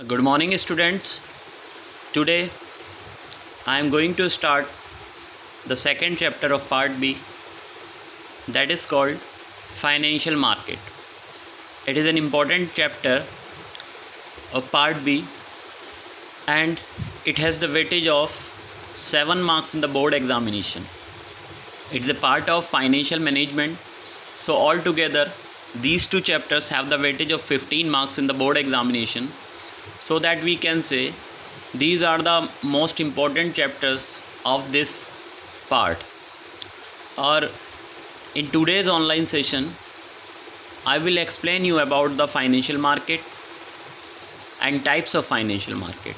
Good morning, students. Today I am going to start the second chapter of part B, that is called Financial Market. It is an important chapter of part B and it has the weightage of 7 marks in the board examination. It is a part of financial management. So altogether these two chapters have the weightage of 15 marks in the board examination. So that we can say these are the most important chapters of this part. Or in today's online session, I will explain you about the financial market and types of financial market,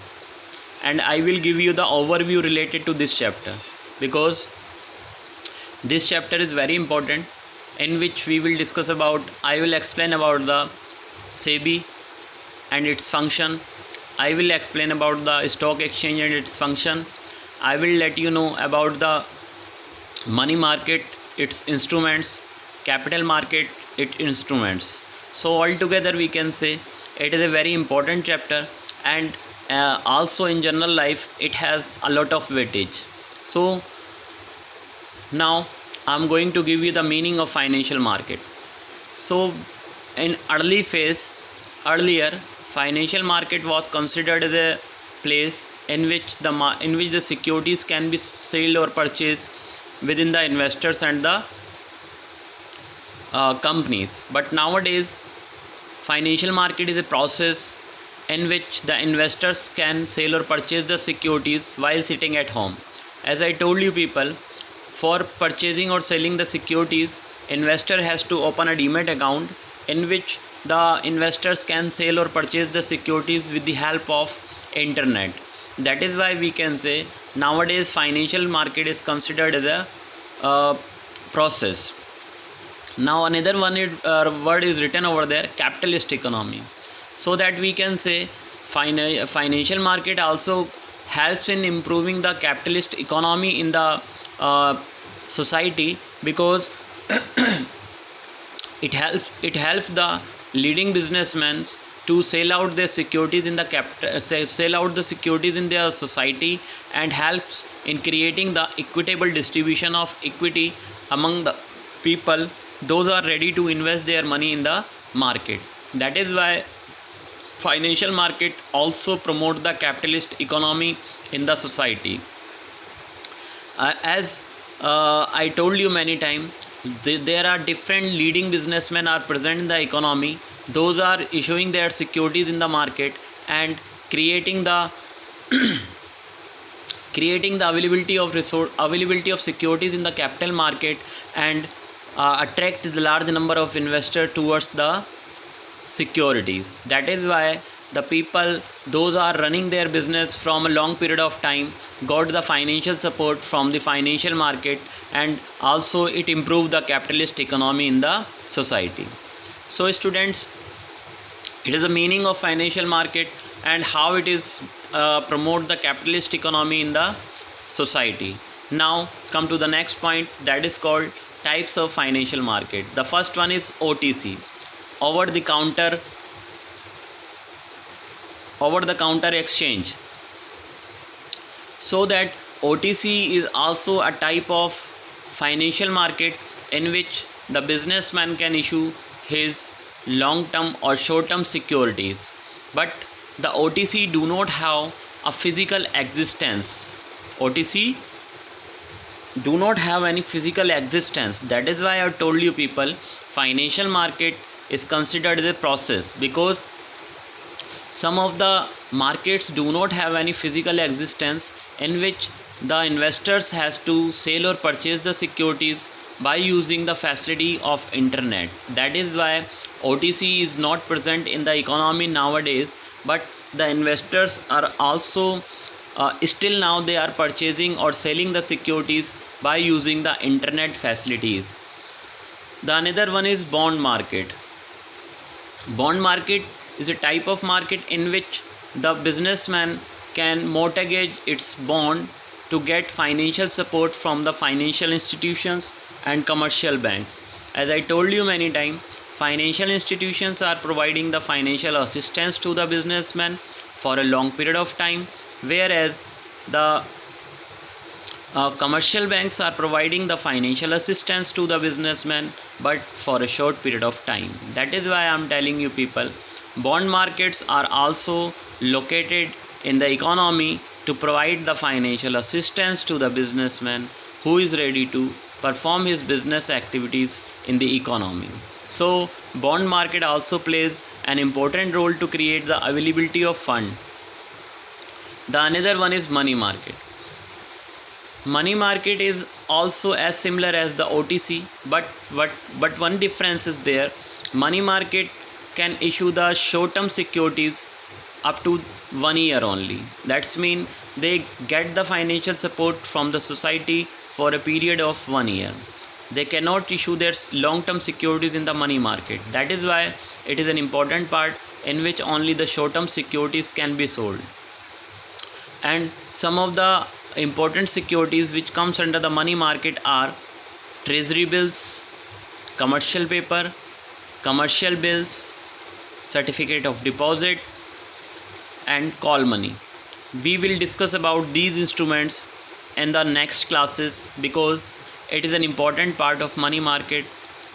and I will give you the overview related to this chapter, because this chapter is very important, in which we will discuss about, I will explain about the SEBI and its function. I will explain about the stock exchange and its function. I will let you know about the money market, its instruments, capital market, its instruments. So altogether we can say it is a very important chapter, and also in general life it has a lot of weightage. So now I am going to give you the meaning of financial market. So in earlier financial market was considered as a place in which the securities can be sold or purchased within the investors and the companies. But nowadays financial market is a process in which the investors can sell or purchase the securities while sitting at home. As I told you people, for purchasing or selling the securities, investor has to open a demat account in which the investors can sell or purchase the securities with the help of internet. That is why we can say nowadays financial market is considered as a process. Now another word is written over there, capitalist economy. So that we can say financial market also helps in improving the capitalist economy in the society, because it helps the leading businessmen to sell out their securities in the sell out the securities in their society, and helps in creating the equitable distribution of equity among the people those are ready to invest their money in the market. That is why financial market also promote the capitalist economy in the society. As I told you many times, there are different leading businessmen are present in the economy. Those are issuing their securities in the market and creating the availability of securities in the capital market, and attract the large number of investors towards the securities. That is why the people those are running their business from a long period of time got the financial support from the financial market, and also it improved the capitalist economy in the society. So students, it is the meaning of financial market and how it is promote the capitalist economy in the society. Now come to the next point, that is called types of financial market. The first one is OTC, over the counter exchange. So that OTC is also a type of financial market in which the businessman can issue his long term or short term securities, but the OTC do not have a physical existence. OTC do not have any physical existence. That is why I told you people, financial market is considered as a process, because some of the markets do not have any physical existence in which the investors has to sell or purchase the securities by using the facility of internet. That is why OTC is not present in the economy nowadays, but the investors are also still now they are purchasing or selling the securities by using the internet facilities. The another one is bond market. Bond market is a type of market in which the businessman can mortgage its bond to get financial support from the financial institutions and commercial banks. As I told you many times, Financial institutions are providing the financial assistance to the businessman for a long period of time, whereas the commercial banks are providing the financial assistance to the businessman but for a short period of time. That is why I am telling you people, bond markets are also located in the economy to provide the financial assistance to the businessman who is ready to perform his business activities in the economy. So bond market also plays an important role to create the availability of fund. The another one is money market. Money market is also as similar as the OTC, but one difference is there. Money market can issue the short-term securities up to 1 year only. That's mean they get the financial support from the society for a period of 1 year. They cannot issue their long-term securities in the money market. That is why it is an important part in which only the short-term securities can be sold. And some of the important securities which comes under the money market are treasury bills, commercial paper, commercial bills, certificate of deposit, and call money. We will discuss about these instruments in the next classes because it is an important part of money market,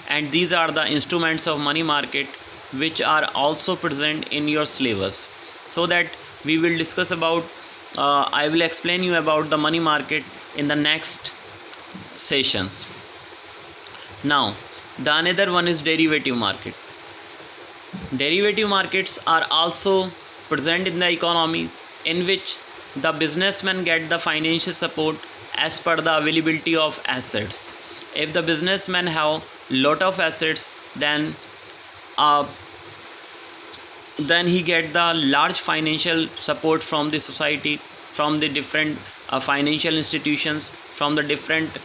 and these are the instruments of money market which are also present in your syllabus. So that we will discuss about I will explain you about the money market in the next sessions. Now the another one is derivative market. Derivative markets are also present in the economies in which the businessmen get the financial support as per the availability of assets. If the businessmen have lot of assets, then he get the large financial support from the society, from the different financial institutions, from the different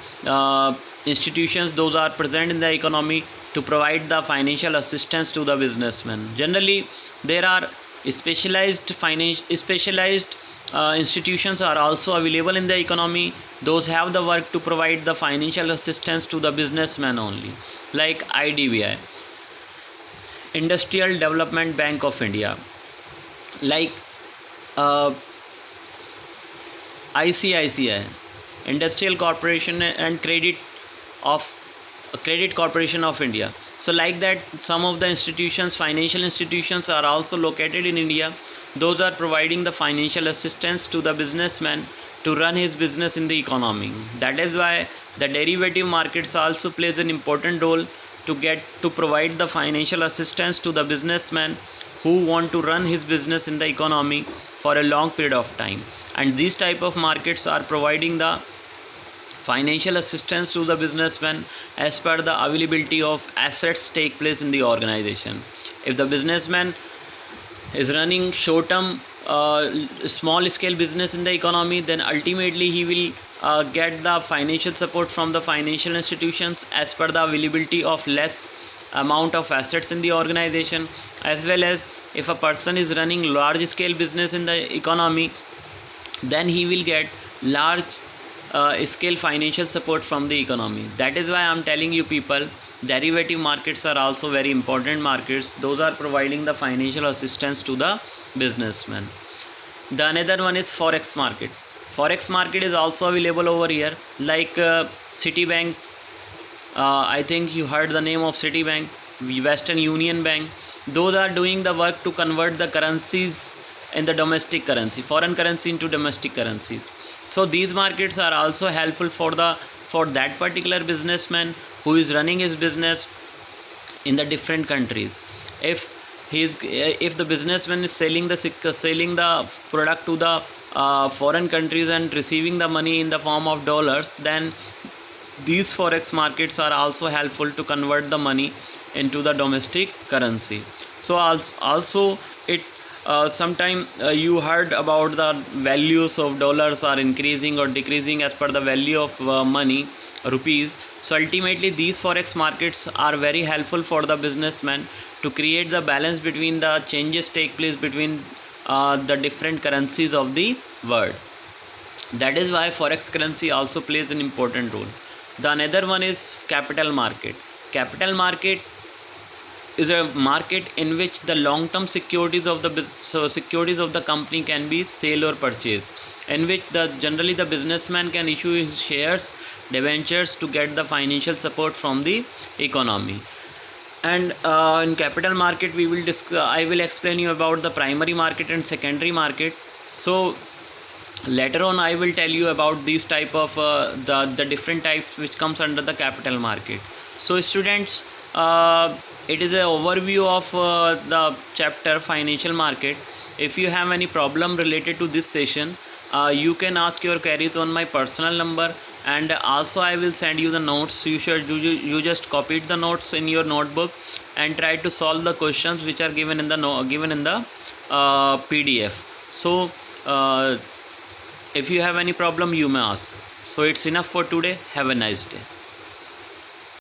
institutions those are present in the economy to provide the financial assistance to the businessmen. Generally there are specialized institutions are also available in the economy. Those have the work to provide the financial assistance to the businessmen only, like IDBI, Industrial Development Bank of India, like ICICI, Industrial Corporation and Credit Corporation of India. So like that, some of the institutions, financial institutions are also located in India. Those are providing the financial assistance to the businessman to run his business in the economy. That is why the derivative markets also plays an important role to provide the financial assistance to the businessman who want to run his business in the economy for a long period of time. And these type of markets are providing the financial assistance to the businessman as per the availability of assets take place in the organization. If the businessman is running short term small scale business in the economy, then ultimately he will get the financial support from the financial institutions as per the availability of less amount of assets in the organization. As well as if a person is running large scale business in the economy, then he will get large scale financial support from the economy. That is why I am telling you people, derivative markets are also very important markets. Those are providing the financial assistance to the businessman. The another one is forex market. Forex market is also available over here, like Citibank. I think you heard the name of Citibank, Western Union Bank. Those are doing the work to convert the currencies in the domestic currency, foreign currency into domestic currencies. So these markets are also helpful for that particular businessman who is running his business in the different countries. If the businessman is selling the product to the foreign countries and receiving the money in the form of dollars, then these forex markets are also helpful to convert the money into the domestic currency. So also it sometime you heard about the values of dollars are increasing or decreasing as per the value of money, rupees. So ultimately these forex markets are very helpful for the businessman to create the balance between the changes take place between the different currencies of the world. That is why forex currency also plays an important role. The another one is capital market. Capital market is a market in which the long term securities of the company can be sale or purchase, in which generally the businessman can issue his shares, debentures, to get the financial support from the economy. And in capital market I will explain you about the primary market and secondary market. So later on I will tell you about these type of the different types which comes under the capital market. So students, it is an overview of the chapter financial market. If you have any problem related to this session, you can ask your queries on my personal number, and also I will send you the notes. You just copied the notes in your notebook and try to solve the questions which are given in the PDF. So if you have any problem, you may ask. So it's enough for today. Have a nice day.